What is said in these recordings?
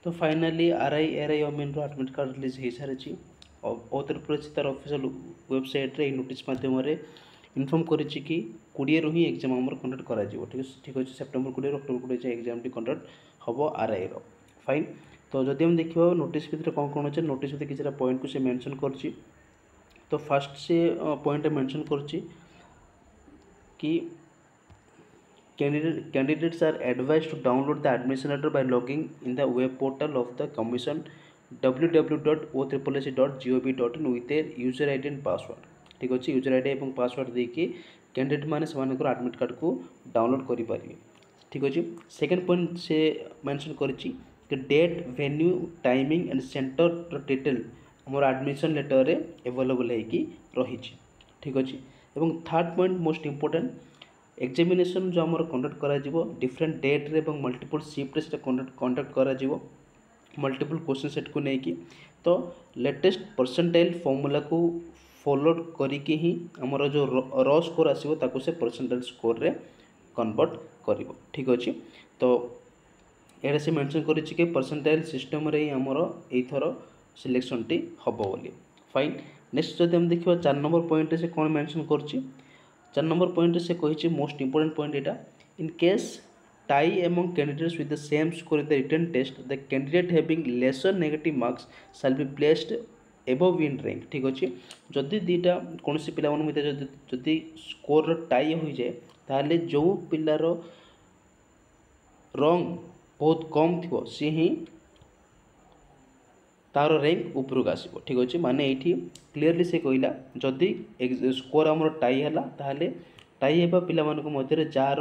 तो finally RI अमीन admit card release हो सारी उत्तर प्रदेश तार ऑफिशियल वेबसाइट रे नोटिस माध्यम इनफॉर्म करिछि कि 20 रु ही एग्जाम हमर कंडक्ट करा जिवो। ठीक अछि September 20 October 20 exam T conduct हबो आरआई रो। फाइन। तो जदि हम देखिबा नोटिस भितर कोन कोन अछि नोटिस भितर किछरा पॉइंट को से मेंशन करछि। तो फर्स्ट से पॉइंट मेंशन करछि कि candidates are advised to download the admission letter by logging in the web portal of the commission www.occc.gov.in with their user id and password। ठीक अच्छे यूजर आईडी और पासवर्ड देके candidate मैंने admit card को download करेंगे। ठीक अच्छे second point से मेंशन करिछि कि date venue timing and centre detail हमर एडमिशन लेटर रे अवेलेबल है कि रही। ठीक अच्छे एवं third point most important examination जो आमर कंडक्ट करा डिफरेंट डेट रे एवं मल्टीपल शिफ्ट से कंडक्ट करा मल्टीपल क्वेश्चन सेट को लेकिन तो लेटेस्ट परसेंटाइल फॉर्मूला को फॉलो करके ही आमर जो रॉ स्कोर आसो ताको से परसेंटाइल स्कोर रे कन्वर्ट करिवो। ठीक अच्छे तो एटा से मेंशन करिछि कि परसेंटाइल सिस्टम रे ही आमर एथर सिलेक्शन टी हबो बोली। फाइन। नेक्स्ट जदि हम देखिबा 4 नंबर पॉइंट से कोन मेंशन करछि 4 नंबर पॉइंट से कही मोस्ट इंपोर्टेंट पॉइंट एटा in case tie among candidates with the same score in the written test the candidate having lesser negative marks shall be placed above in rank. ठीक अच्छे जदि दीटा कौन सी पिला जदि स्कोर टाई हो जाए ताले जो पिलार रंग बहुत कम थी सी ही तार रैंक उपरक आसो। ठीक अच्छे माने ये क्लीयरली से कहला जदि स्कोर आमर टाई है ताहले टाई हेबा पिला मानक मध्य जार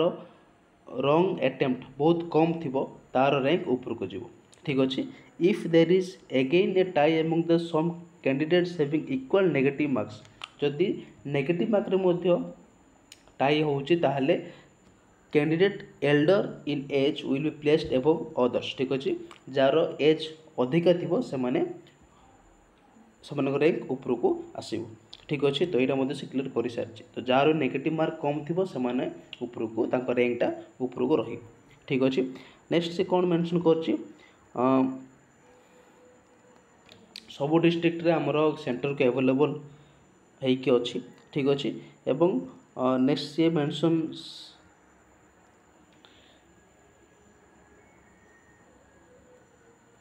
रंग अटेम्प्ट बहुत कम थी तार रैंक उपरक जीव। ठीक अच्छे if there is again a tie among the some candidates having equal negative marks जदि नेगेटिव मार्क रे टाई होउची ताहले candidate elder in age will be placed above others. ठीक अच्छे जार एज अधिका थी से रैंक उपरक आसो। ठीक अच्छे तो यहाँ से क्लीयर कर सारी तो जार नेगेटिव मार्क कम थी से उपरक रैंकटा उपरक रही। ठीक अच्छे नेक्स्ट से कौन मेंशन कर सब डिस्ट्रिक्ट रे आमर सेंटर को अवेलेबल है कि अच्छी। ठीक अच्छे एवं नेक्स्ट से मेंशन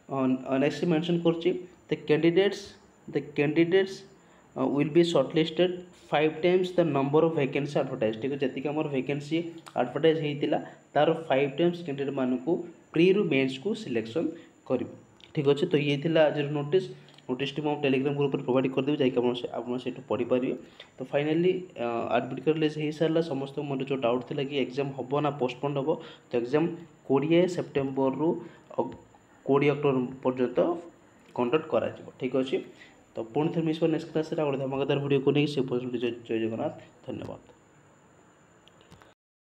नेक्स्ट मेंशन कर candidates will be shortlisted 5 times the number of vacancy advertise. ठीक है जी आम वैकेंसी एडवर्टाइज होता तार 5 टाइम्स कैंडिडेट मानक प्री रु मेंस को सिलेक्शन कर। ठीक अच्छे तो ये आज नोटिस टी मुझे टेलीग्राम ग्रुप में प्रोवाइड करदेवी जाकि आप पढ़ी पारे। तो फाइनाली एडमिट कार्ड रिलीज हो सारा समस्त मन जो डाउट थी कि एग्जाम हम ना पोस्टपोन हम तो एग्जाम 20 सेप्टेम्बर रु 20 अक्टोबर पर्यंत कंडक्ट करा। ठीक अच्छे तो पुणी थे मिस नेक्स्ट क्लास धमाकेदार वीडियो को नहीं से जय जगन्नाथ धन्यवाद।